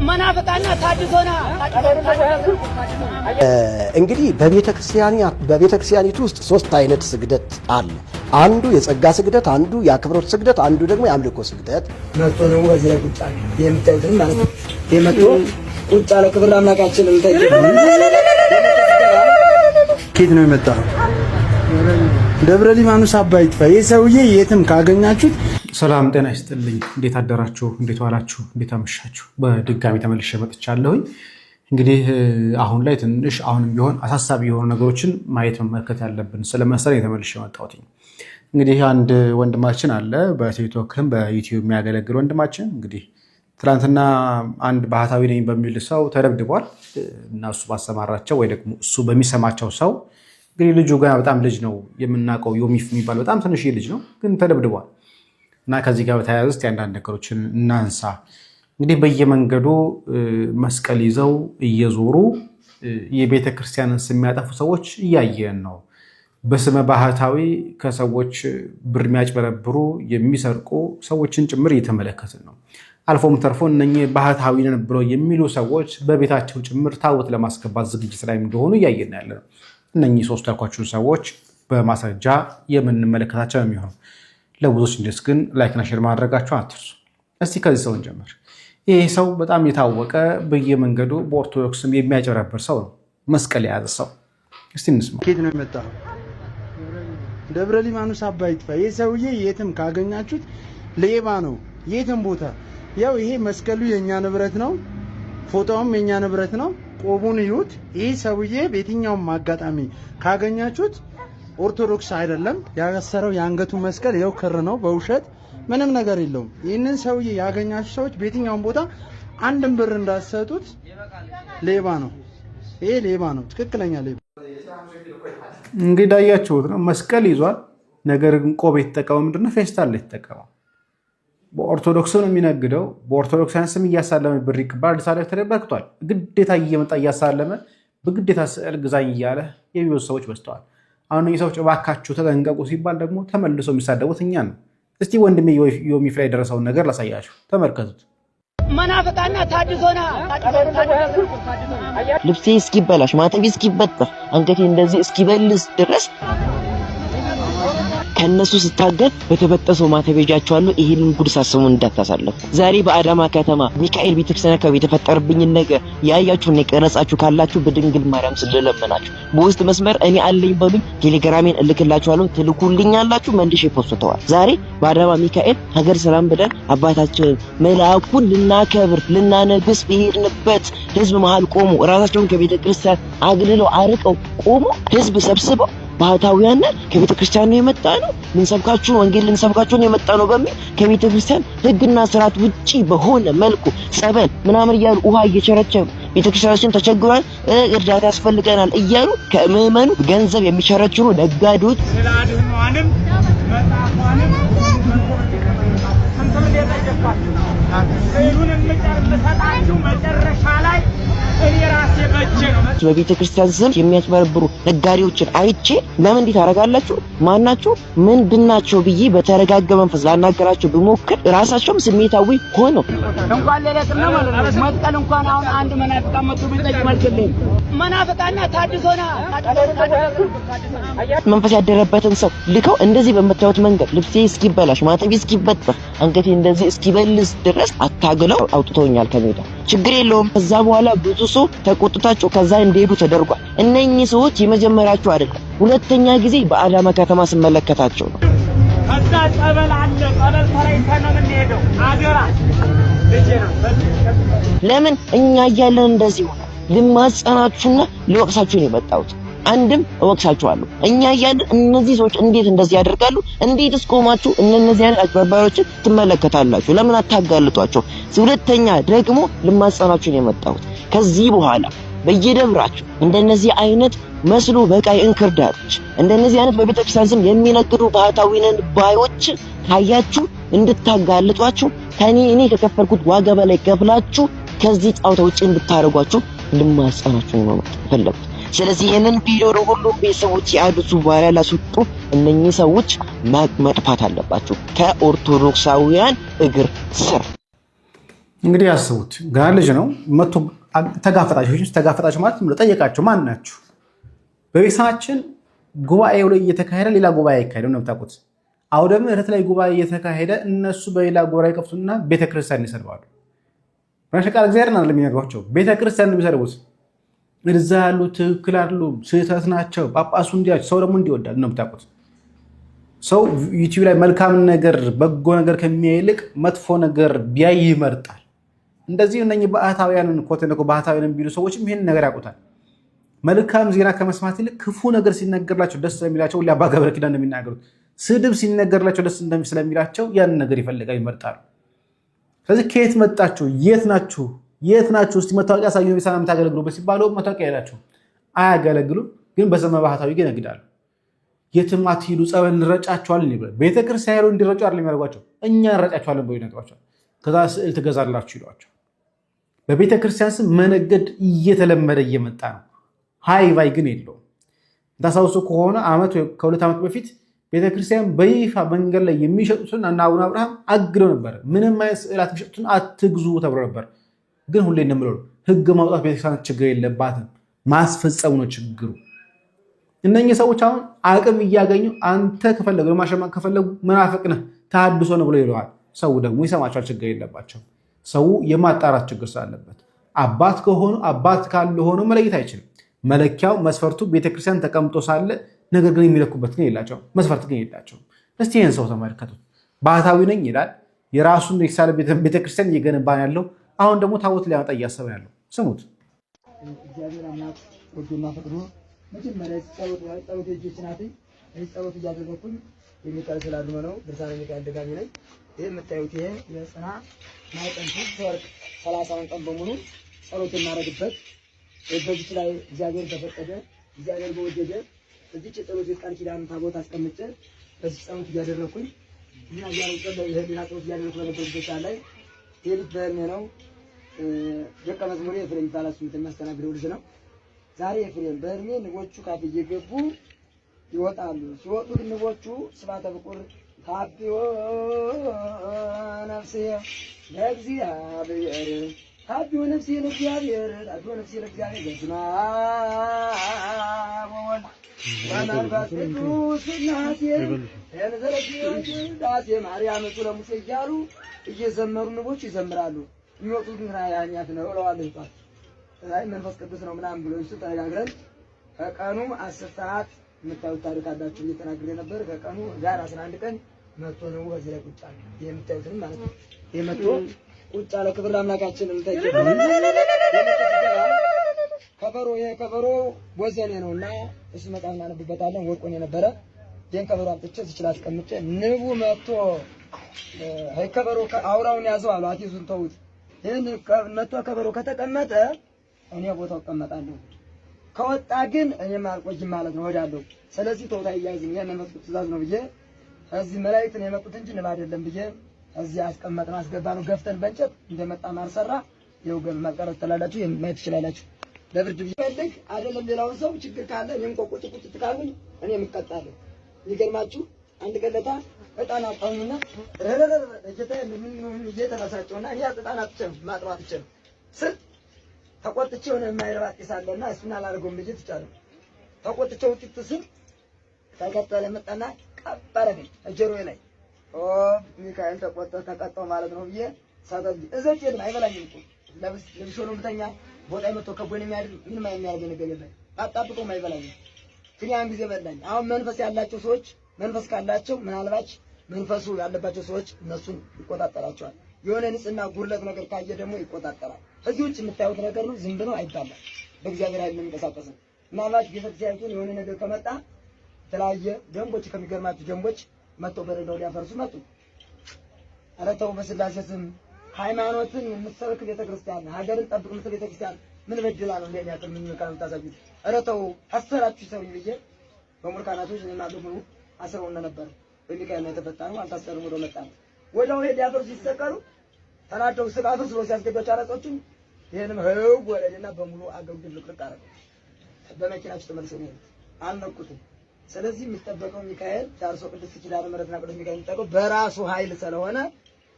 መናፍቃና ታድሶና እንግዲህ በቤተክርስቲያኒቱ ውስጥ ሶስት አይነት ስግደት አለ። አንዱ የጸጋ ስግደት፣ አንዱ የአክብሮት ስግደት፣ አንዱ ደግሞ የአምልኮ ስግደት። መጥቶ ነው ወዚህ ላይ ቁጭ አለ የምታዩት ማለት ነው። የመጥቶ ቁጭ አለ ክብር አምላካችን እንታየ። ከየት ነው የመጣው? ደብረ ሊባኖስ አባይ ጥፋ። የሰውዬ የትም ካገኛችሁት። ሰላም ጤና ይስጥልኝ። እንዴት አደራችሁ? እንዴት ዋላችሁ? እንዴት አመሻችሁ? በድጋሚ ተመልሼ መጥቻለሁኝ። እንግዲህ አሁን ላይ ትንሽ አሁንም ቢሆን አሳሳቢ የሆኑ ነገሮችን ማየት መመልከት ያለብን ስለመሰለኝ ተመልሼ መጣሁት። እንግዲህ አንድ ወንድማችን አለ በቲክቶክም በዩቲዩብ የሚያገለግል ወንድማችን። እንግዲህ ትናንትና አንድ ባህታዊ ነኝ በሚል ሰው ተደብድቧል እና እሱ ባሰማራቸው ወይ ደግሞ እሱ በሚሰማቸው ሰው እንግዲህ ልጁ ገና በጣም ልጅ ነው የምናውቀው ዮሚፍ የሚባል በጣም ትንሽ ልጅ ነው ግን ተደብድቧል። እና ከዚህ ጋር በተያያዘ እስቲ አንዳንድ ነገሮችን እናንሳ። እንግዲህ በየመንገዱ መስቀል ይዘው እየዞሩ የቤተ ክርስቲያንን ስም የሚያጠፉ ሰዎች እያየን ነው። በስመ ባህታዊ ከሰዎች ብር የሚያጭበረብሩ የሚሰርቁ ሰዎችን ጭምር እየተመለከትን ነው። አልፎም ተርፎ እነኚህ ባህታዊ ነን ብለው የሚሉ ሰዎች በቤታቸው ጭምር ታቦት ለማስገባት ዝግጅት ላይ እንደሆኑ እያየን ያለ ነው። እነኚህ ሶስት ያልኳችሁን ሰዎች በማስረጃ የምንመለከታቸው ነው የሚሆነው። ለብዙዎች እንዲደርስ ግን ላይክና ሼር ማድረጋችሁ አትርሱ። እስቲ ከዚህ ሰው እንጀምር። ይህ ሰው በጣም የታወቀ በየመንገዱ በኦርቶዶክስም የሚያጭበረብር ሰው ነው፣ መስቀል የያዘ ሰው። እስቲ እንስማ። ከየት ነው የመጣው? ደብረ ሊባኖስ አባይ ጥፋ። ይህ ሰውዬ የትም ካገኛችሁት ሌባ ነው፣ የትም ቦታ። ያው ይሄ መስቀሉ የኛ ንብረት ነው፣ ፎቶውም የኛ ንብረት ነው። ቆቡን ይዩት። ይህ ሰውዬ በየትኛውም አጋጣሚ ካገኛችሁት ኦርቶዶክስ አይደለም። ያሰረው የአንገቱ መስቀል ይኸው ክር ነው፣ በውሸት ምንም ነገር የለውም። ይህንን ሰውዬ ያገኛችሁ ሰዎች በየትኛውም ቦታ አንድም ብር እንዳትሰጡት። ሌባ ነው፣ ይሄ ሌባ ነው፣ ትክክለኛ ሌባ። እንግዲህ ዳያችሁት ነው፣ መስቀል ይዟል። ነገር ግን ቆብ የተጠቀመው ምንድነው? ፌስታል የተጠቀመው። በኦርቶዶክስ ነው የሚነግደው። በኦርቶዶክሳውያን ስም እያሳለመ ብር ይቀባል። አዲስ አበባ ተደበቅቷል። ግዴታ እየመጣ እያሳለመ በግዴታ ስዕል ግዛኝ እያለ የሚወጡ ሰዎች በዝተዋል። አሁን እነዚህ ሰዎች እባካችሁ ተጠንቀቁ ሲባል ደግሞ ተመልሰው የሚሳደቡት እኛ ነው። እስቲ ወንድሜ ዮሚፍ ላይ የደረሰውን ነገር ላሳያችሁ፣ ተመልከቱት። መናፍቃና ታድሶና ልብሴ እስኪበላሽ ማተቤ እስኪበጠስ አንገቴ እንደዚህ እስኪበልስ ድረስ ከነሱ ስታገል በተበጠሰው ማተቤ ጃቸዋለሁ። ይሄንን ጉድ ሳሰሙ እንዳታሳለፉ። ዛሬ በአዳማ ከተማ ሚካኤል ቤተክርስቲያን አካባቢ የተፈጠረብኝን ነገር ያያችሁና የቀረጻችሁ ካላችሁ በድንግል ማርያም ስለለመናችሁ በውስጥ መስመር እኔ አለኝ በሉኝ፣ ቴሌግራሜን እልክላችኋለሁ፣ ትልኩልኛላችሁ፣ መንድሼ ፖስተዋል። ዛሬ በአዳማ ሚካኤል ሀገር ሰላም ብለን አባታችን መልአኩን ልናከብር ልናነግስ በሄድንበት ህዝብ መሃል ቆሞ ራሳቸውን ከቤተክርስቲያን አግልለው አርቀው ቆሞ ህዝብ ሰብስበው ባህታውያን ከቤተ ክርስቲያን ነው የመጣ ነው ልንሰብካችሁ ወንጌል ልንሰብካችሁ ነው የመጣ ነው በሚል ከቤተ ክርስቲያን ህግና ስርዓት ውጪ በሆነ መልኩ ጸበል ምናምን እያሉ ውሃ እየቸረቸሩ ቤተ ክርስቲያናችን ተቸግሯል፣ እርዳታ ያስፈልገናል እያሉ ከምዕመኑ ገንዘብ የሚቸረችሩ ነጋዴዎች ስላድኗንም መጣፋንም መጨረሻ ላይ በቤተ ክርስቲያን ስም የሚያጭበረብሩ ነጋዴዎችን አይቼ ለምን እንዴት አደርጋላችሁ ማናችሁ ምንድናቸው ብዬ በተረጋጋ መንፈስ ላናገራቸው ብሞክር ራሳቸውም ስሜታዊ ሆነው እንኳን ለለጥና ማለት ነው መስቀል እንኳን አሁን አንድ መናፍቃ መጥቶ ቢጠይቅ መልክልኝ መናፍቃና ታድሶና መንፈስ ያደረበትን ሰው ልከው እንደዚህ በመታወት መንገድ ልብሴ እስኪበላሽ ማተቤ እስኪበጠስ አንገቴ እንደዚህ እስኪበልስ ድረስ አታግለው አውጥተውኛል ከሜዳ። ችግር የለውም። ከዛ በኋላ ብዙ ሰው ተቆጥታቸው ከዛ እንደሄዱ ተደርጓል። እነኚህ ሰዎች የመጀመሪያቸው አይደለም፣ ሁለተኛ ጊዜ በአዳማ ከተማ ስመለከታቸው ነው። ከዛ ጸበል አለ፣ ጸበል ተራይተን ነው የምንሄደው። አገራ ለምን እኛ እያለን እንደዚህ ሆነ? ልማጸናችሁና ልወቅሳችሁ ነው የመጣሁት። አንድም እወቅሳችኋለሁ። እኛ እያለን እነዚህ ሰዎች እንዴት እንደዚህ ያደርጋሉ? እንዴትስ ቆማችሁ እነዚህ አይነት አጭበርባሪዎችን ትመለከታላችሁ? ለምን አታጋልጧቸው? ሁለተኛ ደግሞ ልማጸናችሁ ነው የመጣሁት። ከዚህ በኋላ በየደብራችሁ እንደነዚህ አይነት መስሎ በቃይ እንክርዳዶች እንደነዚህ አይነት በቤተክርስቲያን ስም የሚነግዱ ባህታዊ ነን ባዮች ካያችሁ እንድታጋልጧቸው እኔ ከከፈልኩት ዋጋ በላይ ከፍላችሁ ከዚህ ጫውታ ውጪ እንድታረጓችሁ ልማጸናችሁ ነው ፈለኩት። ስለዚህ ይሄንን ቪዲዮ ሁሉም ቤተሰቦች ያድርሱ፣ በኋላ ላስወጡ እነኚህ ሰዎች መጥፋት አለባቸው ከኦርቶዶክሳውያን እግር ስር። እንግዲህ ያስቡት ገና ልጅ ነው መጥቶ ተጋፈጣቸው ማለት ነው። ጠየቃቸው ማን ናችሁ? በቤተሰባችን ጉባኤው ላይ እየተካሄደ ሌላ ጉባኤ አይካሄድም ነው የምታውቁት። አሁን ደግሞ እህት ላይ ጉባኤ እየተካሄደ እነሱ በሌላ ጉባኤ ከፍቱና ቤተክርስቲያን ይሰድባሉ። ቃል እግዚአብሔር ነው የሚነግሯቸው። ቤተክርስቲያን ነው የሚሰድቡት። እዛ ያሉ ትክክል አይደሉም፣ ስህተት ናቸው። ጳጳሱ እንዲያቸው ሰው ደግሞ እንዲወዳል ነው የምታውቁት። ሰው ዩቲዩብ ላይ መልካም ነገር በጎ ነገር ከሚያይ ይልቅ መጥፎ ነገር ቢያይ ይመርጣል። እንደዚህ እነኚህ ባህታውያንን ባህታውያንን ቢሉ ሰዎችም ይህን ነገር ያውቁታል። መልካም ዜና ከመስማት ይልቅ ክፉ ነገር ሲነገርላቸው ደስ ስለሚላቸው አባ ገብረ ኪዳን እንደሚናገሩት ስድብ ሲነገርላቸው ደስ ስለሚላቸው ያንን ነገር ይፈልጋል፣ ይመርጣሉ። ስለዚህ ከየት መጣችሁ? የት ናችሁ? እስቲ መታወቂያ ሳዩ ቤተሰብ የምታገለግሉበት ሲባሉ መታወቂያ ያላቸው አያገለግሉም፣ ግን በዘመነ ባህታዊ ግን ይነግዳሉ። የትም አትሂዱ ጸበል እንረጫቸዋለን ይብለ ቤተክርስቲያን ሄዶ እንዲረጩ አይደለም የሚያደርጓቸው፣ እኛ እንረጫቸዋለን ብለው ይነግሯቸዋል። ከዛ ስዕል ትገዛላችሁ ይሏቸው። በቤተክርስቲያን ስም መነገድ እየተለመደ እየመጣ ነው። ሃይ ባይ ግን የለውም። ታስታውሱ ከሆነ ከሁለት ዓመት በፊት ቤተክርስቲያን በይፋ መንገድ ላይ የሚሸጡትን እና አቡነ አብርሃም አግደው ነበር። ምንም አይነት ስዕላት የሚሸጡትን አትግዙ ተብሎ ነበር። ግን ሁሌ እንደምለው ህግ ማውጣት ቤተክርስቲያን ችግር የለባትም፣ ማስፈጸሙ ነው ችግሩ። እነኚህ ሰዎች አሁን አቅም እያገኙ አንተ ከፈለጉ ለማሸማቅ ከፈለጉ መናፍቅ ነህ ተሐድሶ ነው ብሎ ይለዋል። ሰው ደግሞ ይሰማቸዋል፣ ችግር የለባቸው። ሰው የማጣራት ችግር ስላለበት አባት ከሆኑ አባት ካልሆኑ መለየት አይችልም። መለኪያው መስፈርቱ ቤተክርስቲያን ተቀምጦ ሳለ ነገር ግን የሚለኩበት ግን የላቸው፣ መስፈርት ግን የላቸው። እስቲ ይህን ሰው ተመልከቱት። ባህታዊ ነኝ ይላል፣ የራሱን የሳለ ቤተክርስቲያን እየገነባ ያለው፣ አሁን ደግሞ ታቦት ሊያመጣ እያሰበ ያለው። ስሙት። እግዚአብሔር አምላክ ወዶና ፈቅዶ መጀመሪያ ጸሎት እጆች ናት። ይህ ጸሎት እያደረኩኝ የሚካኤል ስላድኖ ነው። ድርሳነ ሚካኤል ደጋሚ ነኝ። ይህ የምታዩት ይሄ የጽና ማይጠንቱ ወርቅ 30 ቀን በሙሉ ጸሎት እናደርግበት። በዚች ላይ እግዚአብሔር በፈቀደ እግዚአብሔር በወደደ እዚች ጸሎት ቃል ኪዳን ታቦት አስቀምጬ በዚህ ጸሎት እያደረኩኝ እና ይሄን ጸሎት እያደረኩ በነበርበት ላይ የልጅ በእድሜ ነው። ደቀ መዝሙር ኤፍሬም ይባላል። የሚያስተናግደው ልጅ ነው። ዛሬ ኤፍሬም በእድሜ ንቦቹ ካፍ እየገቡ ይወጣሉ። ሲወጡ ንቦቹ ስብሐተ ፍቁር ታቢዮ ነፍሴ ለእግዚአብሔር ታቢዮ ነፍሴ ለእግዚአብሔር ታቢዮ ነፍሴ ለእግዚአብሔር በስመ አብ ወወልድ ወመንፈስ ቅዱስ ስላሴ ዳሴ ማርያም ለሙሴ እያሉ እየዘመሩ ንቦች ይዘምራሉ። የሚወጡ ግን ራያኛት ነው እለዋለሁ። ይጣል ላይ መንፈስ ቅዱስ ነው ምናምን ብሎ እሱ ተነጋግረን ከቀኑ 10 ሰዓት የምታዩት ታሪክ አዳችሁ እየተናገረ ነበር። ከቀኑ ጋር 11 ቀን መጥቶ ነው ወዚህ ላይ ቁጭ አለ። የምታዩትን ማለት ነው። የመጥቶ ቁጭ አለ። ክብር ለአምላካችን እንተይከው። ከበሮ የከበሮ ወዘኔ ነውና እሱ መጣና እናነብበታለን። ወርቆን የነበረ ደን ከበሮ አጥቼ ዝችላ አስቀምጬ ንቡ መጥቶ አይ ከበሮ አውራውን ያዘው አሉ። አትይዙን ተውት። ይሄን መጥቶ ከበሮ ከተቀመጠ እኔ ቦታው እቀመጣለሁ። ከወጣ ግን እኔም አልቆይም ማለት ነው ወዳለው። ስለዚህ ተውታ ይያዝኝ የመንፈስ ትእዛዝ ነው ብዬ እዚህ መላእክትን የመጡት እንጂ ንብ አይደለም ብዬ እዚህ አስቀመጥን። አስገባነው ገፍተን በእንጨት እንደመጣ ማርሰራ ይኸው ገብ ማቀረጥ ተላላችሁ የማየት ትችላላችሁ። ለብርድ ቢፈልግ አይደለም ሌላውን ሰው ችግር ካለ እኔም ቆቁጭ ትቃሉኝ እኔም እቀጣለሁ። ይገርማችሁ አንድ ቀለታ እጣን አጣውና እጀታ ምን እየተነሳጨውና እኔ እጣን አጥቼም ማጥራት እችል ስል ተቆጥቼው ነው የማይረባ ጢሳለና እሱን አላደርገውም ብዬ ትቻለሁ። ተቆጥቼው ጥጥ ስል ተቀጠለ መጣና ቀበረኝ እጀሮዬ ላይ ሚካኤል ተቀጣው ማለት ነው ብዬ ሳተል እዘጭ የለም አይበላኝም እኮ ለብሶ ነው ምተኛ ቦታ መጥቶ ከቦን የሚያድር ምንም የሚያደርግ ነገር የለም። አጣብቆም አይበላኝም። ግን ያን ጊዜ በላኝ። አሁን መንፈስ ያላቸው ሰዎች መንፈስ ካላቸው ምናልባት መንፈሱ ያለባቸው ሰዎች እነሱን ይቆጣጠራቸዋል። የሆነ ንጽህና ጉድለት ነገር ካየ ደግሞ ይቆጣጠራል። እዚህ ውጭ የምታዩት ነገር ነው ዝም ብሎ አይባላም። በእግዚአብሔር ኃይል የሚንቀሳቀስ ምናልባት ቤተክርስቲያኒቱን የሆነ ነገር ከመጣ የተለያየ ደንቦች ከሚገርማችሁ ደንቦች መጥቶ በረዳው ሊያፈርሱ መጡ። ኧረ ተው በስላሴ ስም ሃይማኖትን የምትሰብክ ቤተክርስቲያን ሀገርን ጠብቅ የምትል ቤተክርስቲያን ምን በድላ ነው እንደኛ ያክል ምን ካሉ ታሳዩት? ኧረ ተው አሰራችሁ ሰው ይብዬ በሙርካናቶች እና ደግሞ አስረውና ነበር። በሚካኤል ነው የተፈታነው። አልታሰሩም ወደ መጣ ወዳው ሄድ ያፈርሱ ሲሰቀሉ ተናደው ስቃቱ ስሎ ሲያስገባቸው አራጾችን ይሄንም ህው ወለደና በሙሉ አገሩ ድልቅልቅ አረገ። በመኪናቸው ተመልሰው ነው አልነኩትም። ስለዚህ የሚጠበቀው ሚካኤል ዳርሶ ቅዱስ ኪዳነ ምሕረትና ቅዱስ ሚካኤል የሚጠበቀው በራሱ ኃይል ስለሆነ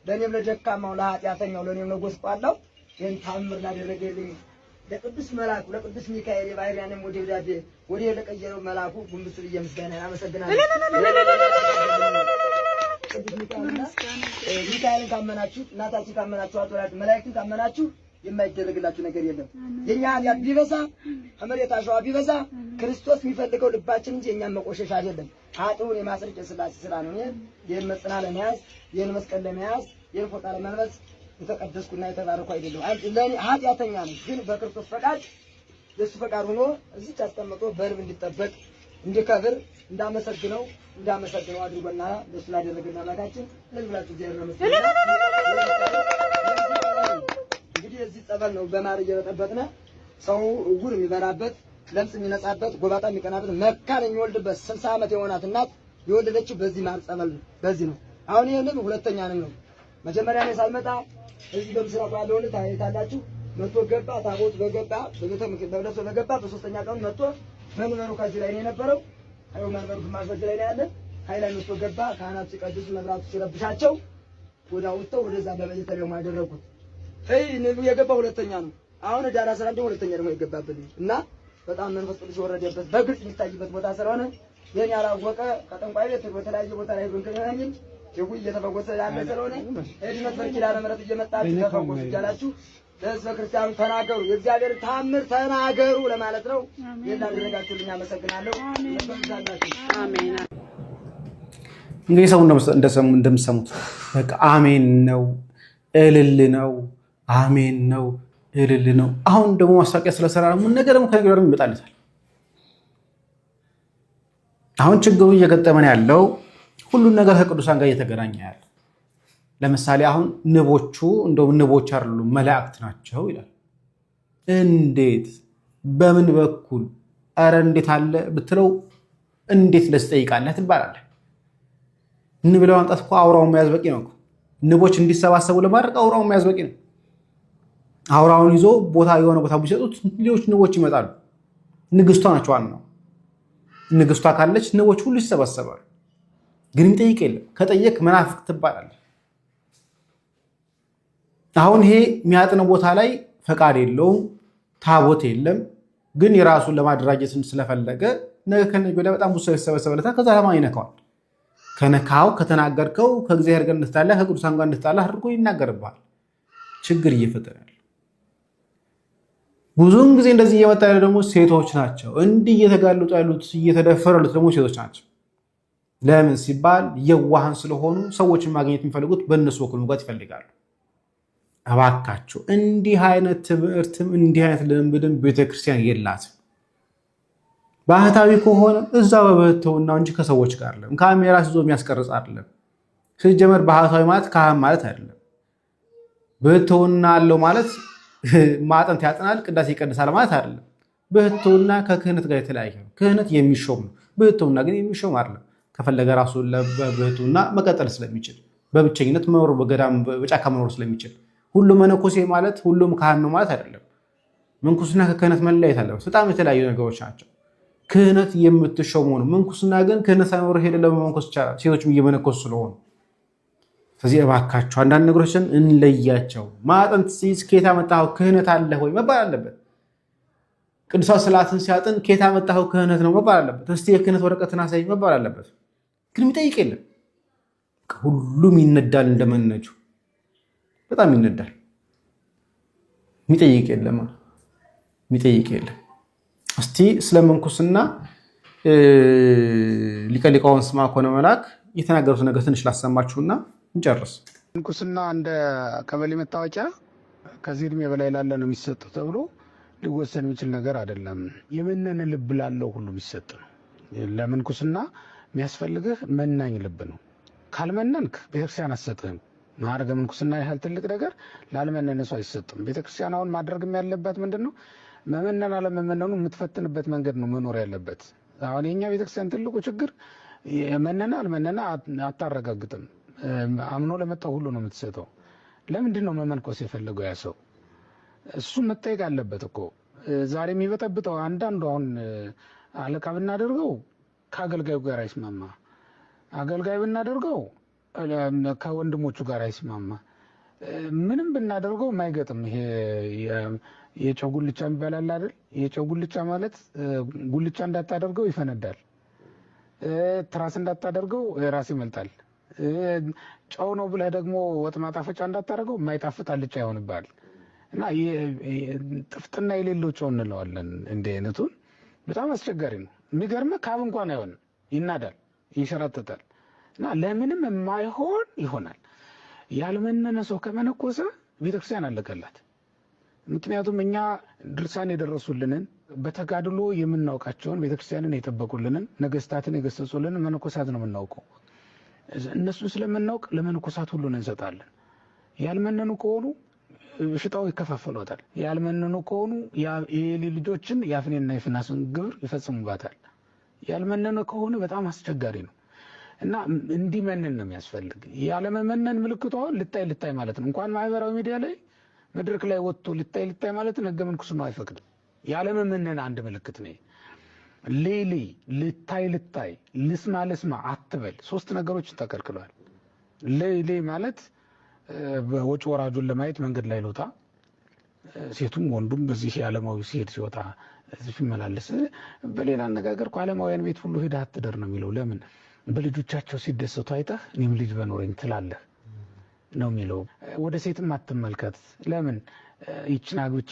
ለኔም ለደካማው ለኃጢአተኛው ለኔም ለጎስቋላው ይህን ታምር ላደረገልኝ ለቅዱስ መልአኩ ለቅዱስ ሚካኤል የባህሪያንም ወደ ወዳጄ ወደ ለቀየረው መልአኩ ጉንብስ ብዬ ምስጋና አመሰግናለሁ። ሚካኤልን ካመናችሁ እናታችን ካመናችሁ አጥራት መላእክትን ካመናችሁ የማይደረግላችሁ ነገር የለም። የኛ ኃጢአት ቢበዛ ከመሬት አሸዋ ቢበዛ ክርስቶስ የሚፈልገው ልባችን እንጂ የኛን መቆሸሽ አይደለም። ኃጥኡን የማስረጭ የሥላሴ ስራ ነው። ይህን መጽና ለመያዝ ይህን መስቀል ለመያዝ ይህን ፎጣ ለመልበስ የተቀደስኩና የተባረኩ አይደለም። ለኔ ኃጢአተኛ ነኝ፣ ግን በክርስቶስ ፈቃድ የሱ ፈቃድ ሆኖ እዚች አስቀምጦ በልብ እንዲጠበቅ እንዲከብር እንዳመሰግነው አድርጎና ለሱ ላደረገና አምላካችን ለብላችሁ እግዚአብሔር ይመስገን። እንግዲህ እዚህ ጸበል ነው በማር እየበጠበጥነ ሰው እውር የሚበራበት ለምጽ የሚነጻበት ጎባጣ የሚቀናበት መካን የሚወልድበት 60 ዓመት የሆናት እናት የወለደችው በዚህ ማር ጸበል በዚህ ነው። አሁን ይሄ ንብ ሁለተኛ ነው። መጀመሪያ ላይ ሳይመጣ እዚህ በምስራቅ ያለው ልጅ ታያላችሁ መጥቶ ገባ። ታቦት በገባ በቤተ መቅደስ በገባ በሶስተኛ ቀን መጥቶ መንበሩ ከዚህ ላይ ነው የነበረው። አይው መንበሩ ግማሽ በዚህ ላይ ነው ያለ። ኃይላን መጥቶ ገባ። ካህናት ሲቀድሱ መብራቱ ሲረብሻቸው ወዳውተው ወደዛ በቤተልሔም ያደረጉት። ንቡ የገባ ሁለተኛ ነው። አሁን ዳራ 11 ሁለተኛ ደግሞ የገባበት እና በጣም መንፈስ ቅዱስ ወረደበት በግልጽ የሚታይበት ቦታ ስለሆነ የኔ ያላወቀ ከጠንቋይ ቤት በተለያየ ቦታ ላይ ብንከራኝም የጉ እየተፈወሰ ያለ ስለሆነ እድመት በኪዳነ ምሕረት እየመጣችሁ ተፈወሱ እያላችሁ ለሕዝበ ክርስቲያኑ ተናገሩ፣ የእግዚአብሔር ታምር ተናገሩ ለማለት ነው። የላደረጋችሁልኝ አመሰግናለሁ። አሜን። እንግዲህ ሰው እንደምትሰሙት በቃ አሜን ነው፣ እልል ነው፣ አሜን ነው፣ እልል ነው። አሁን ደግሞ ማስታወቂያ ስለሰራ ነው ነገር ደግሞ ከነገር ይመጣልታል። አሁን ችግሩ እየገጠመን ያለው ሁሉን ነገር ከቅዱሳን ጋር እየተገናኘ ያለ። ለምሳሌ አሁን ንቦቹ እንደውም ንቦች አይደሉም መላእክት ናቸው ይላል። እንዴት በምን በኩል አረ እንዴት አለ ብትለው እንዴት ለስጠይቃለህ ትባላለህ። ንብ ለማምጣት እኮ አውራውን መያዝ በቂ ነው። ንቦች እንዲሰባሰቡ ለማድረግ አውራውን መያዝ በቂ ነው። አውራውን ይዞ ቦታ የሆነ ቦታ ቢሰጡት ሌሎች ንቦች ይመጣሉ። ንግስቷ ናቸው ዋናው። ንግስቷ ካለች ንቦች ሁሉ ይሰባሰባሉ። ግን የሚጠይቅ የለም። ከጠየቅ መናፍቅ ትባላለህ። አሁን ይሄ የሚያጥነው ቦታ ላይ ፈቃድ የለውም፣ ታቦት የለም። ግን የራሱን ለማደራጀት ስለፈለገ ነገ ከነገ ወዲያ በጣም ብዙ ሰው ይሰበሰበለታል። ከዛ ለማ ይነካዋል። ከነካው ከተናገርከው ከእግዚአብሔር ጋር እንድትጣላ ከቅዱሳን ጋር እንድትጣላ አድርጎ ይናገርብሃል። ችግር እየፈጠረ ያለ ብዙውን ጊዜ እንደዚህ እየመጣ ያለ ደግሞ ሴቶች ናቸው። እንዲህ እየተጋለጡ ያሉት እየተደፈሩ ያሉት ደግሞ ሴቶች ናቸው። ለምን ሲባል የዋሃን ስለሆኑ ሰዎችን ማግኘት የሚፈልጉት በእነሱ በኩል መጓት ይፈልጋሉ። እባካችሁ እንዲህ አይነት ትምህርትም እንዲህ አይነት ልምምድም ቤተክርስቲያን የላትም። ባህታዊ ከሆነ እዛ በብህትውናው እንጂ ከሰዎች ጋር አይደለም። ካሜራ ይዞ የሚያስቀርጽ አይደለም። ሲጀመር ባህታዊ ማለት ካህን ማለት አይደለም። ብህትውና አለው ማለት ማጠንት ያጥናል ቅዳሴ ይቀድሳል ማለት አይደለም። ብህትውና ከክህነት ጋር የተለያየ ነው። ክህነት የሚሾም ነው። ብህትውና ግን የሚሾም አይደለም። ከፈለገ ራሱ ለብህትውና መቀጠል ስለሚችል በብቸኝነት መኖር በገዳም በጫካ መኖር ስለሚችል ሁሉም መነኮሴ ማለት ሁሉም ካህን ነው ማለት አይደለም። ምንኩስና ከክህነት መለያየት አለበት። በጣም የተለያዩ ነገሮች ናቸው። ክህነት የምትሾመው ነው። ምንኩስና ግን ክህነት ሳይኖር ሄደ ለመንኮስ ይቻላል። ሴቶችም እየመነኮሱ ስለሆኑ ስለዚህ እባካችሁ አንዳንድ ነገሮችን እንለያቸው። ማጠንት ሲይዝ ከየት አመጣኸው ክህነት አለ ወይ መባል አለበት። ቅዱሳት ስዕላትን ሲያጥን ከየት አመጣኸው ክህነት ነው መባል አለበት። እስቲ የክህነት ወረቀትን አሳይ መባል አለበት። ግን የሚጠይቅ የለም። ሁሉም ይነዳል እንደመነጁ በጣም ይነዳል። የሚጠይቅ የለም። እስቲ ስለ ምንኩስና ሊቀ ሊቃውንት ስምዐኮነ መላክ የተናገሩት ነገር ትንሽ ላሰማችሁና እንጨርስ። ምንኩስና እንደ ቀበሌ መታወቂያ ከዚህ እድሜ በላይ ላለ ነው የሚሰጠው ተብሎ ሊወሰን የሚችል ነገር አይደለም። የመነነ ልብ ላለው ሁሉ የሚሰጥ ነው። ለምንኩስና የሚያስፈልግህ መናኝ ልብ ነው። ካልመነንክ ቤተክርስቲያን አትሰጥህም። ማዕረገ ምንኩስና ያህል ትልቅ ነገር ላልመነነ ሰው አይሰጥም። ቤተክርስቲያን አሁን ማድረግም ያለበት ምንድን ነው? መመነን አለመመነኑ የምትፈትንበት መንገድ ነው መኖር ያለበት። አሁን የኛ ቤተክርስቲያን ትልቁ ችግር መነነ አልመነነ አታረጋግጥም። አምኖ ለመጣው ሁሉ ነው የምትሰጠው። ለምንድን ነው መመንኮስ የፈለገው ያ ሰው? እሱ መጠየቅ አለበት እኮ። ዛሬ የሚበጠብጠው አንዳንዱ አሁን አለቃ ብናደርገው ከአገልጋዩ ጋር አይስማማ፣ አገልጋይ ብናደርገው ከወንድሞቹ ጋር አይስማማ። ምንም ብናደርገው የማይገጥም ይሄ የጨው ጉልቻ የሚባል አለ አይደል? የጨው ጉልቻ ማለት ጉልቻ እንዳታደርገው ይፈነዳል፣ ትራስ እንዳታደርገው ራስ ይመልጣል። ጨው ነው ብለህ ደግሞ ወጥ ማጣፈጫ እንዳታደርገው የማይጣፍጥ አልጫ ይሆንብሃል። እና ጥፍጥና የሌለው ጨው እንለዋለን። እንዲህ አይነቱን በጣም አስቸጋሪ ነው። የሚገርምህ ካብ እንኳን አይሆንም፣ ይናዳል፣ ይንሸራተታል። እና ለምንም የማይሆን ይሆናል። ያልመነነ ሰው ከመነኮሰ ቤተክርስቲያን አለቀላት። ምክንያቱም እኛ ድርሳን የደረሱልንን በተጋድሎ የምናውቃቸውን ቤተክርስቲያንን የጠበቁልንን ነገስታትን የገሰጹልንን መነኮሳት ነው የምናውቀው። እነሱን ስለምናውቅ ለመነኮሳት ሁሉን እንሰጣለን። ያልመነኑ ከሆኑ ሽጣው ይከፋፈሏታል። ያልመነኑ ከሆኑ የኤሊ ልጆችን የአፍኔና የፊናስን ግብር ይፈጽሙባታል። ያልመነኑ ከሆነ በጣም አስቸጋሪ ነው እና እንዲመነን ነው የሚያስፈልግ። ያለመመነን ምልክቱ አሁን ልታይ ማለት ነው። እንኳን ማህበራዊ ሚዲያ ላይ መድረክ ላይ ወጥቶ ልታይ ማለት ህገ መንግስቱ አይፈቅድም። ያለመመነን አንድ ምልክት ነው። ሌሊ ልታይ ልስማ አትበል። 3 ነገሮችን ተከልክሏል። ሌሊ ማለት በወጭ ወራጁን ለማየት መንገድ ላይ ልውጣ፣ ሴቱም ወንዱም በዚህ ዓለማዊ ሲሄድ ሲወጣ ሲመላለስ፣ በሌላ አነጋገር ዓለማውያን ቤት ሁሉ ሄደህ አትደር ነው የሚለው። ለምን በልጆቻቸው ሲደሰቱ አይተህ እኔም ልጅ በኖረኝ ትላለህ ነው የሚለው። ወደ ሴትም አትመልከት። ለምን ይችን አግብቼ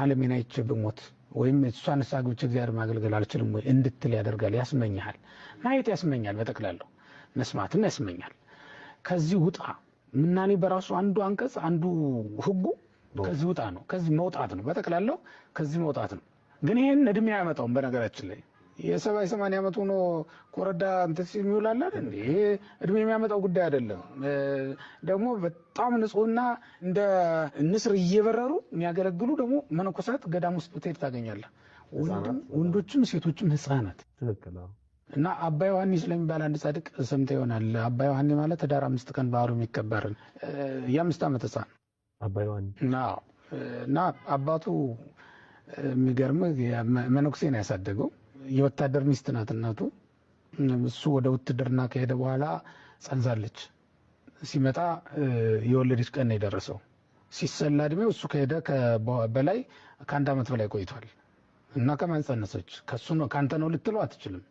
ዓለሜን አይቼ ብሞት ወይም እሷን አግብቼ እግዚአብሔር ማገልገል አልችልም ወይ እንድትል ያደርጋል። ያስመኛል፣ ማየት ያስመኛል፣ በጠቅላላው መስማትም ያስመኛል። ከዚህ ውጣ። ምናኔ በራሱ አንዱ አንቀጽ አንዱ ህጉ ከዚህ ውጣ ነው፣ ከዚህ መውጣት ነው፣ በጠቅላላው ከዚህ መውጣት ነው። ግን ይሄን እድሜ ያመጣው በነገራችን ላይ የ70-80 ዓመት ሆኖ ኮረዳ እንትን የሚውላል አይደል? ይሄ እድሜ የሚያመጣው ጉዳይ አይደለም። ደግሞ በጣም ንጹህና እንደ ንስር እየበረሩ የሚያገለግሉ ደግሞ መነኮሳት ገዳም ውስጥ ብትሄድ ታገኛለህ። ወንዶችም ሴቶችም ህፃናት። እና አባ ዮሐንስ ስለሚባል አንድ ጻድቅ ሰምተህ ይሆናል። አባ ዮሐንስ ማለት ህዳር 5 ቀን በዓሉ የሚከበርን የ5 ዓመት ህፃን አባ ዮሐንስ እና አባቱ የሚገርምህ መነኩሴ ነው ያሳደገው። የወታደር ሚስት ናት እናቱ። እሱ ወደ ውትድርና ከሄደ በኋላ ጸንዛለች። ሲመጣ የወለደች ቀን ነው የደረሰው። ሲሰላ እድሜው እሱ ከሄደ በላይ ከ1 ዓመት በላይ ቆይቷል። እና ከማን ጸነሰች? ከሱ ነው ካንተ ነው ልትለው አትችልም።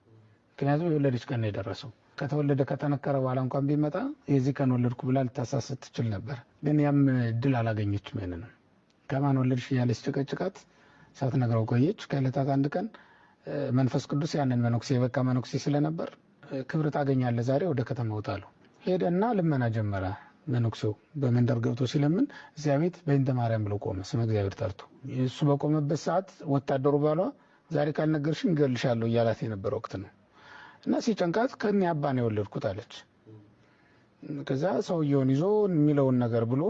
ምክንያቱም የወለደች ቀን ነው የደረሰው። ከተወለደ ከተነከረ በኋላ እንኳን ቢመጣ የዚህ ቀን ወለድኩ ብላ ልታሳስት ትችል ነበር። ግን ያም እድል አላገኘችም። ይሄንን ከማን ወለድሽ እያለች ጭቀጭቃት ሳትነግረው ቆየች። ከዕለታት አንድ ቀን መንፈስ ቅዱስ ያንን መነኩሴ የበቃ መነኩሴ ስለነበር ክብር ታገኛለህ ዛሬ ወደ ከተማ ወጣለሁ ሄደና ልመና ጀመረ። መነኩሴው በመንደር ገብቶ ሲለምን እዚያ ቤት በእንተ ማርያም ብሎ ቆመ፣ ስመ እግዚአብሔር ጠርቶ። እሱ በቆመበት ሰዓት ወታደሩ ባሏ ዛሬ ካልነገርሽኝ እገልሻለሁ እያላት የነበረ ወቅት ነው። እና ሲጨንቃት ከኔ አባ ነው የወለድኩት አለች። ከዛ ሰውየውን ይዞ የሚለውን ነገር ብሎ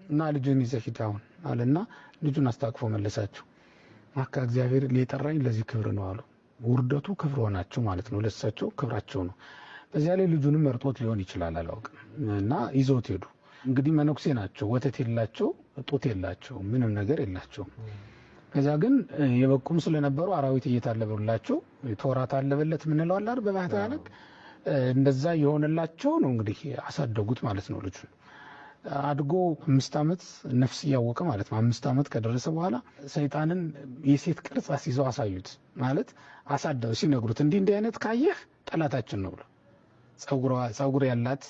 እና ልጅን ይዘህ ሂድ አሁን አለና ልጁን አስታቅፎ መለሳቸው። አካ እግዚአብሔር ሊጠራኝ ለዚህ ክብር ነው አሉ። ውርደቱ ክብር ሆናቸው ማለት ነው፣ ለሳቸው ክብራቸው ነው። በዚያ ላይ ልጁንም መርጦት ሊሆን ይችላል አላውቅም። እና ይዘውት ሄዱ። እንግዲህ መነኩሴ ናቸው፣ ወተት የላቸው፣ ጡት የላቸው፣ ምንም ነገር የላቸው። ከዛ ግን የበቁም ስለነበሩ አራዊት እየታለበላቸው ተወራት አለበለት ምን ነው አላር በባህታ ያለቅ እንደዛ የሆነላቸው ነው። እንግዲህ አሳደጉት ማለት ነው። ልጁ አድጎ 5 ዓመት ነፍስ ያወቀ ማለት ነው። 5 ዓመት ከደረሰ በኋላ ሰይጣንን የሴት ቅርጽ አስይዘው አሳዩት ማለት አሳደው ሲነግሩት እንዲህ አይነት ካየህ ጠላታችን ነው ብሎ ጸጉር ያላት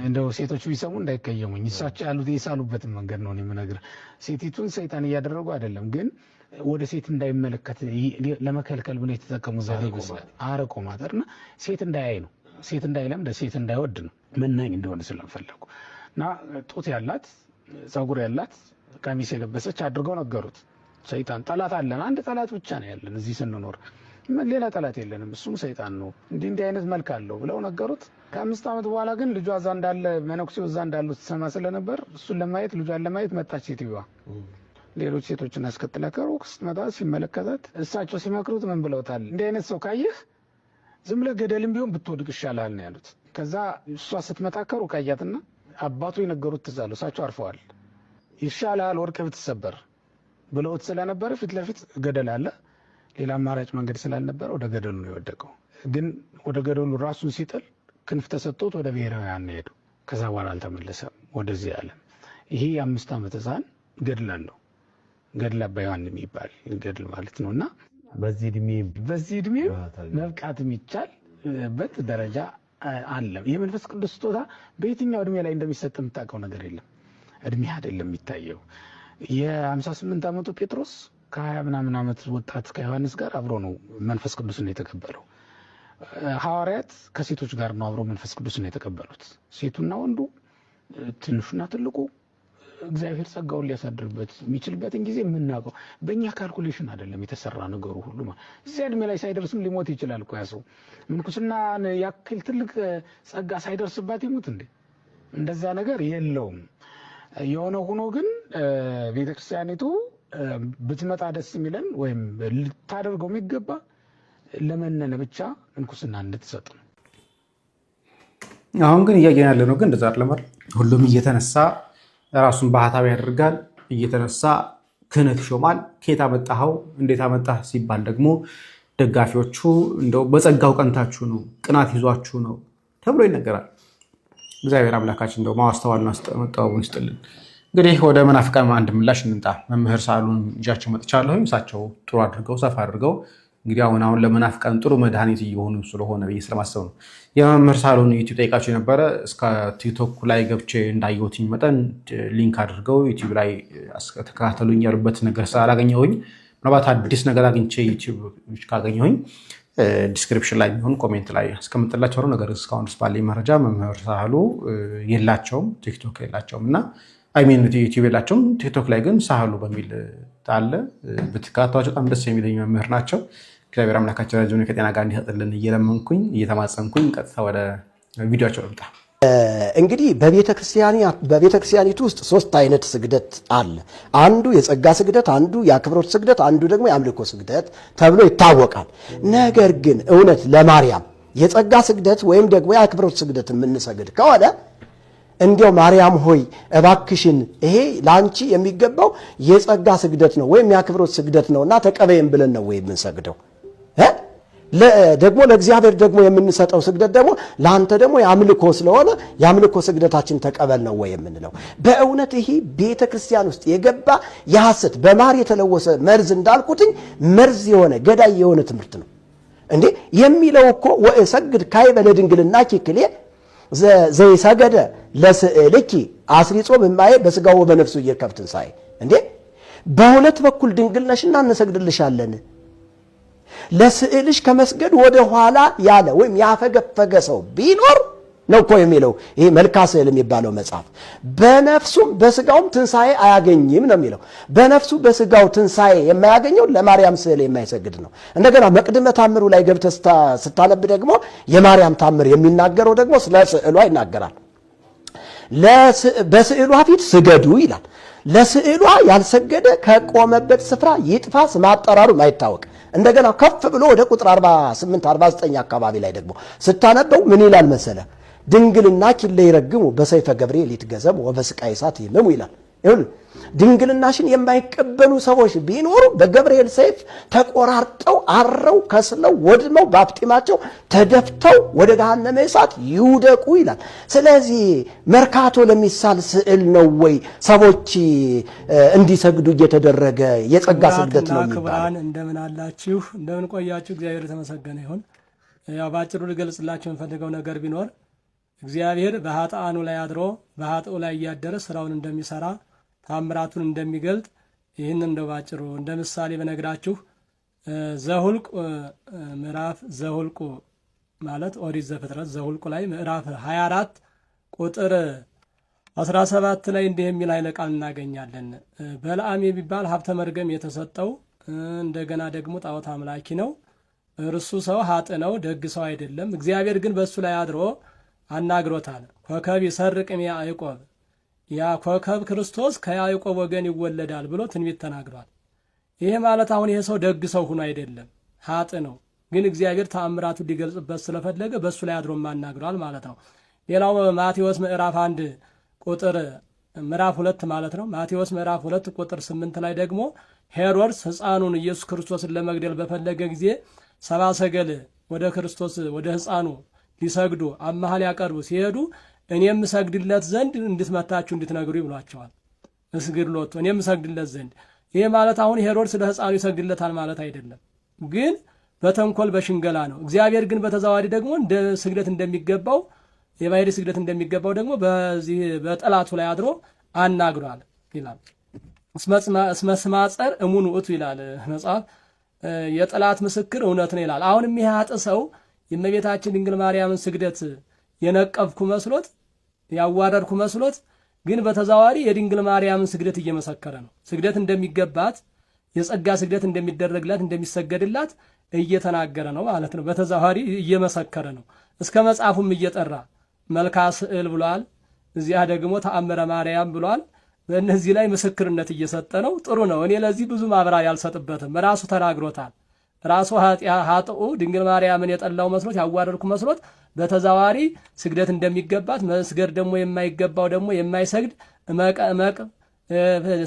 እንደው ሴቶች ቢሰሙ እንዳይቀየሙኝ እሳቸው ያሉት የሳሉበትን መንገድ ነው የምነግርህ። ሴቲቱን ሰይጣን እያደረጉ አይደለም፣ ግን ወደ ሴት እንዳይመለከት ለመከልከል ብለው የተጠቀሙት ዘዴ ይመስላል። አረቆ ማጠርና ሴት እንዳያይ ነው፣ ሴት እንዳይለም ሴት እንዳይወድ ነው፣ መናኝ እንደሆነ ስለፈለጉ እና ጡት ያላት ጸጉር ያላት ቀሚስ የለበሰች አድርገው ነገሩት። ሰይጣን ጠላት አለን፣ አንድ ጠላት ብቻ ነው ያለን እዚህ ስንኖር፣ ሌላ ጠላት የለንም፣ እሱም ሰይጣን ነው፣ እንዲህ አይነት መልክ አለው ብለው ነገሩት። ከ5 ዓመት በኋላ ግን ልጇ እዛ እንዳለ መነኩሴው እዛ እንዳሉ ትሰማ ስለነበር እሱን ለማየት ልጇን ለማየት መጣች ሴትዮዋ። ሌሎች ሴቶችን አስከትላ ከሩቅ ስትመጣ ሲመለከታት እሳቸው ሲመክሩት ምን ብለውታል? እንዲህ አይነት ሰው ካየህ ዝም ብለህ ገደልም ቢሆን ብትወድቅ ይሻላል ነው ያሉት። ከዛ እሷ ስትመጣ ከሩቅ አያትና አባቱ የነገሩት ትዝ አለው። እሳቸው አርፈዋል። ይሻላል ወድቀህ ብትሰበር ብለውት ስለነበረ ፊት ለፊት ገደል አለ። ሌላ አማራጭ መንገድ ስላልነበረ ወደ ገደሉ ነው የወደቀው። ግን ወደ ገደሉ ራሱን ሲጥል ክንፍ ተሰጥቶት ወደ ብሔራውያን ሄዱ። ከዛ በኋላ አልተመለሰም ወደዚህ ዓለም። ይሄ የ5 ዓመት ሕፃን ገድል አለው። ገድል አባ ዮሐን የሚባል ገድል ማለት ነውና በዚህ እድሜ መብቃት የሚቻልበት ደረጃ አለ። የመንፈስ ቅዱስ ስጦታ በየትኛው እድሜ ላይ እንደሚሰጥ የምታውቀው ነገር የለም። እድሜ አይደለም የሚታየው። የ58 ዓመቱ ጴጥሮስ ከ20 ምናምን ዓመት ወጣት ከዮሐንስ ጋር አብሮ ነው መንፈስ ቅዱስን የተቀበለው። ሐዋርያት ከሴቶች ጋር ነው አብሮ መንፈስ ቅዱስን የተቀበሉት። ሴቱና ወንዱ፣ ትንሹና ትልቁ እግዚአብሔር ጸጋውን ሊያሳድርበት የሚችልበትን ጊዜ የምናውቀው በእኛ ካልኩሌሽን አይደለም የተሰራ ነገሩ ሁሉ። እዚያ እድሜ ላይ ሳይደርስም ሊሞት ይችላል እኮ ያ ሰው። ምንኩስና ያክል ትልቅ ጸጋ ሳይደርስባት ይሙት እንዴ? እንደዛ ነገር የለውም። የሆነ ሆኖ ግን ቤተክርስቲያኒቱ ብትመጣ ደስ የሚለን ወይም ልታደርገው የሚገባ ለመነነ ብቻ ምንኩስና እንድትሰጥ ነው። አሁን ግን እያየን ያለ ነው ግን እንደዛ አይደለም። ሁሉም እየተነሳ ራሱን ባህታዊ ያደርጋል፣ እየተነሳ ክህነት ይሾማል። ከየት አመጣኸው እንዴት አመጣህ ሲባል ደግሞ ደጋፊዎቹ እንደው በጸጋው ቀንታችሁ ነው፣ ቅናት ይዟችሁ ነው ተብሎ ይነገራል። እግዚአብሔር አምላካችን እንደው ማስተዋልና መጠባበቁን ይስጥልን። እንግዲህ ወደ መናፍቃን አንድ ምላሽ እንምጣ። መምህር ሳህሉን ይዣቸው መጥቻለሁ። እሳቸው ጥሩ አድርገው ሰፋ አድርገው እንግዲህ አሁን ለመናፍቃን ጥሩ መድኃኒት እየሆኑ ስለሆነ ብዬ ስለማሰብ ነው። የመምህር ሳህሉን ዩቲዩብ ጠይቃቸው የነበረ እስከ ቲክቶክ ላይ ገብቼ እንዳየሁትኝ መጠን ሊንክ አድርገው ዩቲዩብ ላይ ተከታተሉኝ ያሉበት ነገር ስላላገኘሁኝ ምናልባት አዲስ ነገር አግኝቼ ዩቲዩብ ካገኘሁኝ ዲስክሪፕሽን ላይ የሚሆን ኮሜንት ላይ አስቀምጥላቸው ነው። ነገር እስካሁን ድረስ ባለኝ መረጃ መምህር ሳህሉ የላቸውም፣ ቲክቶክ የላቸውም እና አይሜን ዩቲዩብ የላቸውም። ቲክቶክ ላይ ግን ሳህሉ በሚል አለ። ብትከታተሏቸው በጣም ደስ የሚለኝ መምህር ናቸው። እግዚአብሔር አምላካችን ረጅም ከጤና ጋር እንዲሰጥልን እየለመንኩኝ እየተማጸንኩኝ ቀጥታ ወደ ቪዲዮአቸው ልምጣ። እንግዲህ በቤተክርስቲያኒቱ ውስጥ 3 አይነት ስግደት አለ። አንዱ የጸጋ ስግደት፣ አንዱ የአክብሮት ስግደት፣ አንዱ ደግሞ የአምልኮ ስግደት ተብሎ ይታወቃል። ነገር ግን እውነት ለማርያም የጸጋ ስግደት ወይም ደግሞ የአክብሮት ስግደት የምንሰግድ ከሆነ እንዲያው ማርያም ሆይ እባክሽን ይሄ ላንቺ የሚገባው የጸጋ ስግደት ነው ወይም የአክብሮት ስግደት ነውና ተቀበይም ብለን ነው ወይ የምንሰግደው? ደግሞ ለእግዚአብሔር ደግሞ የምንሰጠው ስግደት ደግሞ ለአንተ ደግሞ የአምልኮ ስለሆነ የአምልኮ ስግደታችን ተቀበል ነው ወይ የምንለው? በእውነት ይሄ ቤተ ክርስቲያን ውስጥ የገባ የሐሰት በማር የተለወሰ መርዝ እንዳልኩትኝ መርዝ የሆነ ገዳይ የሆነ ትምህርት ነው እንዴ የሚለው እኮ ወእሰግድ ካዕበ ለድንግልናኪ ክልኤ ዘይሰገደ ለስዕልኪ አስሪጾ በማየ በስጋው በነፍሱ ይርከብ ትንሣኤ። እንዴ በሁለት በኩል ድንግል ነሽና እንሰግድልሻለን። ለስዕልሽ ከመስገድ ወደ ኋላ ያለ ወይም ያፈገፈገ ሰው ቢኖር ነው እኮ የሚለው ይሄ መልካ ስዕል የሚባለው መጽሐፍ። በነፍሱም በስጋውም ትንሣኤ አያገኝም ነው የሚለው። በነፍሱ በስጋው ትንሣኤ የማያገኘው ለማርያም ስዕል የማይሰግድ ነው። እንደገና መቅድመ ታምሩ ላይ ገብተህ ስታነብ ደግሞ የማርያም ታምር የሚናገረው ደግሞ ስለ ስዕሏ ይናገራል። በስዕሏ ፊት ስገዱ ይላል። ለስዕሏ ያልሰገደ ከቆመበት ስፍራ ይጥፋ፣ ስም አጠራሩ ማይታወቅ። እንደገና ከፍ ብሎ ወደ ቁጥር 48 49 አካባቢ ላይ ደግሞ ስታነበው ምን ይላል መሰለ? ድንግልና ኪለ ይረግሙ በሰይፈ ገብርኤል ይትገዘሙ ወበስቃይ እሳት ይመሙ ይላል። ይሁን ድንግልናሽን የማይቀበሉ ሰዎች ቢኖሩ በገብርኤል ሰይፍ ተቆራርጠው አረው ከስለው ወድመው በአፍጢማቸው ተደፍተው ወደ ገሃነመ እሳት ይውደቁ ይላል። ስለዚህ መርካቶ ለሚሳል ስዕል ነው ወይ ሰዎች እንዲሰግዱ እየተደረገ የጸጋ ስግደት ነው የሚባለው? እንደምን አላችሁ? እንደምን ቆያችሁ? እግዚአብሔር የተመሰገነ ይሁን። ያው ባጭሩ ልገልጽላችሁ የምፈልገው ነገር ቢኖር እግዚአብሔር በኃጥአኑ ላይ አድሮ በኃጥኡ ላይ እያደረ ስራውን እንደሚሰራ ታምራቱን እንደሚገልጥ ይህን እንደው ባጭሩ እንደ ምሳሌ በነግራችሁ ዘሁልቁ ምዕራፍ ዘሁልቁ ማለት ኦሪት ዘፍጥረት ዘሁልቁ ላይ ምዕራፍ 24 ቁጥር 17 ላይ እንዲህ የሚል ኃይለ ቃል እናገኛለን። በለዓም የሚባል ሀብተ መርገም የተሰጠው እንደገና ደግሞ ጣዖት አምላኪ ነው። እርሱ ሰው ሀጥ ነው፣ ደግ ሰው አይደለም። እግዚአብሔር ግን በእሱ ላይ አድሮ አናግሮታል። ኮከብ ይሰርቅም ያዕቆብ፣ ያ ኮከብ ክርስቶስ ከያዕቆብ ወገን ይወለዳል ብሎ ትንቢት ተናግሯል። ይሄ ማለት አሁን ይሄ ሰው ደግ ሰው ሆኖ አይደለም፣ ሀጥ ነው። ግን እግዚአብሔር ተአምራቱን ሊገልጽበት ስለፈለገ በእሱ ላይ አድሮ አናግሯል ማለት ነው። ሌላው ማቴዎስ ምዕራፍ 1 ቁጥር ምዕራፍ 2 ማለት ነው። ማቴዎስ ምዕራፍ 2 ቁጥር 8 ላይ ደግሞ ሄሮድስ ሕፃኑን ኢየሱስ ክርስቶስን ለመግደል በፈለገ ጊዜ ሰብአ ሰገል ወደ ክርስቶስ ወደ ሕፃኑ ሊሰግዱ አማሃ ሊያቀርቡ ሲሄዱ እኔም ሰግድለት ዘንድ እንድትመታችሁ እንድትነግሩ ይብሏቸዋል። እስግድሎቱ እኔም ሰግድለት ዘንድ። ይሄ ማለት አሁን ሄሮድስ ለሕፃኑ ይሰግድለታል ማለት አይደለም፣ ግን በተንኮል በሽንገላ ነው። እግዚአብሔር ግን በተዛዋሪ ደግሞ እንደ ስግደት እንደሚገባው የባህሪ ስግደት እንደሚገባው ደግሞ በዚህ በጠላቱ ላይ አድሮ አናግሯል ይላል። እስመ ስማጸር እሙን ውእቱ ይላል መጽሐፍ። የጠላት ምስክር እውነት ነው ይላል። አሁንም ይሄ ኃጥእ ሰው የእመቤታችን ድንግል ማርያምን ስግደት የነቀፍኩ መስሎት ያዋረድኩ መስሎት ግን በተዛዋሪ የድንግል ማርያምን ስግደት እየመሰከረ ነው። ስግደት እንደሚገባት የጸጋ ስግደት እንደሚደረግላት እንደሚሰገድላት እየተናገረ ነው ማለት ነው። በተዛዋሪ እየመሰከረ ነው። እስከ መጽሐፉም እየጠራ መልካ ስዕል ብሏል። እዚያ ደግሞ ተአምረ ማርያም ብሏል። በእነዚህ ላይ ምስክርነት እየሰጠ ነው። ጥሩ ነው። እኔ ለዚህ ብዙ ማብራሪያ አልሰጥበትም። ራሱ ተናግሮታል። ራሱ ኃጥኡ ድንግል ማርያምን የጠላው መስሎት ያዋረድኩ መስሎት በተዛዋሪ ስግደት እንደሚገባት መስገድ ደግሞ የማይገባው ደግሞ የማይሰግድ እመቅ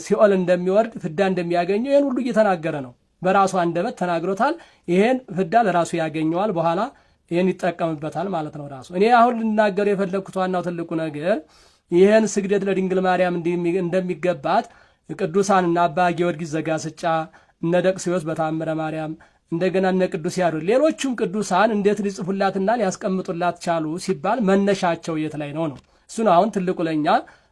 ሲኦል እንደሚወርድ ፍዳ እንደሚያገኘው ይህን ሁሉ እየተናገረ ነው። በራሱ አንደበት ተናግሮታል። ይሄን ፍዳ ለራሱ ያገኘዋል፣ በኋላ ይሄን ይጠቀምበታል ማለት ነው ራሱ። እኔ አሁን ልናገር የፈለግኩት ዋናው ትልቁ ነገር ይሄን ስግደት ለድንግል ማርያም እንደሚገባት ቅዱሳን እና አባ ጊዮርጊስ ዘጋስጫ እነ ደቅስዮስ በተአምረ ማርያም እንደገና እነ ቅዱስ ያሬድ ሌሎቹም ቅዱሳን እንዴት ሊጽፉላትና ሊያስቀምጡላት ቻሉ ሲባል መነሻቸው የት ላይ ነው? እሱ ነው አሁን ትልቁ ለኛ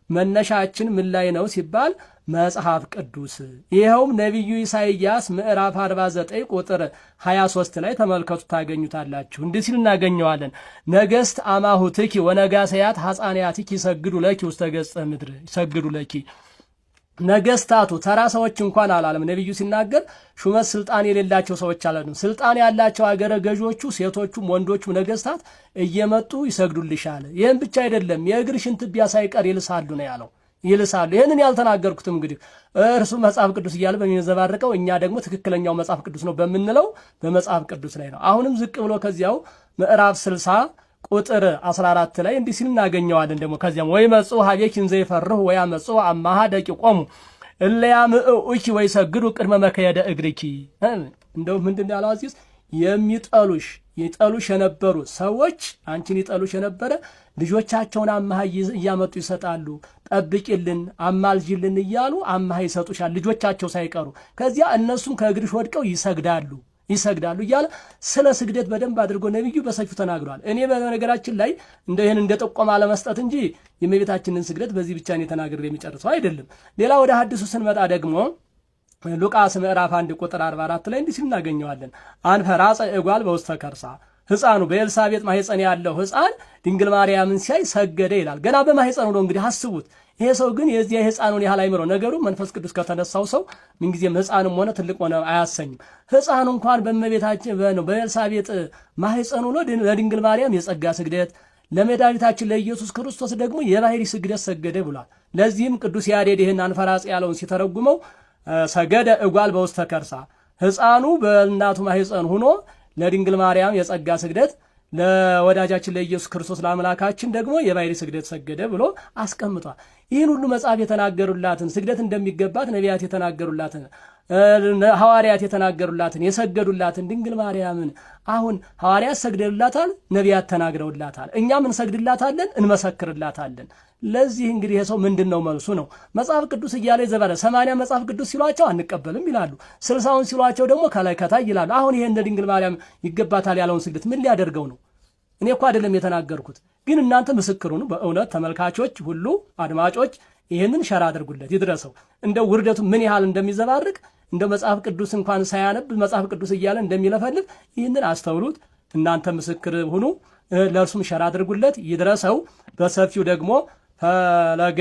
መነሻችን ምን ላይ ነው ሲባል መጽሐፍ ቅዱስ። ይኸውም ነቢዩ ኢሳይያስ ምዕራፍ 49 ቁጥር 23 ላይ ተመልከቱ፣ ታገኙታላችሁ። እንዲህ ሲል እናገኘዋለን። ነገሥት አማሁትኪ ወነጋሰያት ሐፃንያትኪ ይሰግዱ ለኪ ውስተ ገጸ ምድር ይሰግዱ ለኪ። ነገስታቱ ተራ ሰዎች እንኳን አላለም ነብዩ ሲናገር፣ ሹመት ስልጣን የሌላቸው ሰዎች አላለም። ስልጣን ያላቸው አገረ ገዦቹ ሴቶቹም ወንዶቹም ነገስታት እየመጡ ይሰግዱልሻል። ይህን ብቻ አይደለም የእግርሽን ትቢያ ሳይቀር ይልሳሉ ነው ያለው። ይልሳሉ። ይህንን ያልተናገርኩትም እንግዲህ እርሱ መጽሐፍ ቅዱስ እያለ በሚዘባርቀው እኛ ደግሞ ትክክለኛው መጽሐፍ ቅዱስ ነው በምንለው በመጽሐፍ ቅዱስ ላይ ነው። አሁንም ዝቅ ብሎ ከዚያው ምዕራፍ 60 ቁጥር 14 ላይ እንዲህ ሲል እናገኘዋለን። ደግሞ ከዚያም ወይ መጽኡ ሀቤኪ እንዘ ይፈርሁ ወይ መጽኡ አማሃ ደቂቆሙ እለያምኡኪ ወይ ሰግዱ ቅድመ መከየደ እግርኪ። እንደው ምንድነው ያለው አዚስ የሚጠሉሽ ይጠሉሽ የነበሩ ሰዎች አንቺን ይጠሉሽ የነበረ ልጆቻቸውን አማሃ እያመጡ ይሰጣሉ። ጠብቂልን አማልጅልን እያሉ አማሃ ይሰጡሻል ልጆቻቸው ሳይቀሩ። ከዚያ እነሱም ከእግርሽ ወድቀው ይሰግዳሉ እያለ ስለ ስግደት በደንብ አድርጎ ነብዩ በሰፊው ተናግሯል። እኔ በነገራችን ላይ እንደው ይሄን እንደ ጥቆማ ለመስጠት እንጂ የእመቤታችንን ስግደት በዚህ ብቻ ነው ተናግሬ የሚጨርሰው አይደለም። ሌላ ወደ ሐዲሱ ስንመጣ ደግሞ ሉቃስ ምዕራፍ 1 ቁጥር 44 ላይ እንዲህ ሲል እናገኘዋለን። አንፈራጸ እጓል በውስተ ከርሳ፣ ሕፃኑ በኤልሳቤጥ ማህፀን ያለው ሕፃን ድንግል ማርያምን ሲያይ ሰገደ ይላል። ገና በማህፀኑ ነው እንግዲህ አስቡት። ይሄ ሰው ግን የዚህ ሕፃኑን ያህል አይምሮ ነገሩ መንፈስ ቅዱስ ከተነሳው ሰው ምንጊዜም ሕፃንም ሆነ ትልቅ ሆነ አያሰኝም። ሕፃኑ እንኳን በእመቤታችን በኤልሳቤጥ ማህፀኑ ነው ለድንግል ማርያም የጸጋ ስግደት ለመድኃኒታችን ለኢየሱስ ክርስቶስ ደግሞ የባህሪ ስግደት ሰገደ ብሏል። ለዚህም ቅዱስ ያሬድ ይህን አንፈራጽ ያለውን ሲተረጉመው ሰገደ እጓል በውስተ ከርሳ፣ ሕፃኑ በእናቱ ማህፀን ሆኖ ለድንግል ማርያም የጸጋ ስግደት ለወዳጃችን ለኢየሱስ ክርስቶስ ለአምላካችን ደግሞ የባህሪ ስግደት ሰገደ ብሎ አስቀምጧል። ይህን ሁሉ መጽሐፍ የተናገሩላትን ስግደት እንደሚገባት ነቢያት የተናገሩላትን ሐዋርያት የተናገሩላትን የሰገዱላትን ድንግል ማርያምን አሁን ሐዋርያት ሰግደውላታል፣ ነቢያት ተናግረውላታል። እኛም እንሰግድላታለን፣ እንመሰክርላታለን። ለዚህ እንግዲህ የሰው ምንድነው መልሱ ነው። መጽሐፍ ቅዱስ እያለ ይዘባለ 80 መጽሐፍ ቅዱስ ሲሏቸው አንቀበልም ይላሉ። 60ውን ሲሏቸው ደግሞ ከላይ ከታይ ይላሉ። አሁን ይሄ እንደ ድንግል ማርያም ይገባታል ያለውን ስግደት ምን ሊያደርገው ነው? እኔ እኮ አይደለም የተናገርኩት፣ ግን እናንተ ምስክሩ ነው። በእውነት ተመልካቾች ሁሉ አድማጮች ይሄንን ሸራ አድርጉለት ይድረሰው። እንደው ውርደቱ ምን ያህል እንደሚዘባርቅ እንደው መጽሐፍ ቅዱስ እንኳን ሳያነብ መጽሐፍ ቅዱስ እያለ እንደሚለፈልፍ ይህንን አስተውሉት። እናንተ ምስክር ሁኑ። ለእርሱም ሸራ አድርጉለት ይድረሰው። በሰፊው ደግሞ ፈለገ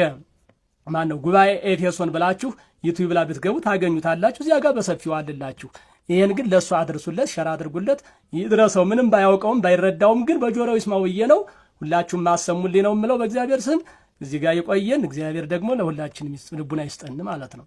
ጉባኤ ኤፌሶን ብላችሁ ዩቲዩብ ላይ ብትገቡ ታገኙታላችሁ። እዚያ ጋር በሰፊው አለላችሁ። ይሄን ግን ለሱ አድርሱለት፣ ሸራ አድርጉለት ይድረሰው። ምንም ባያውቀውም ባይረዳውም ግን በጆሮው ይስማው ነው። ሁላችሁም ማሰሙልኝ ነው የምለው በእግዚአብሔር ስም። እዚህ ጋር ይቆየን። እግዚአብሔር ደግሞ ለሁላችንም ልቡና ይስጠን ማለት ነው።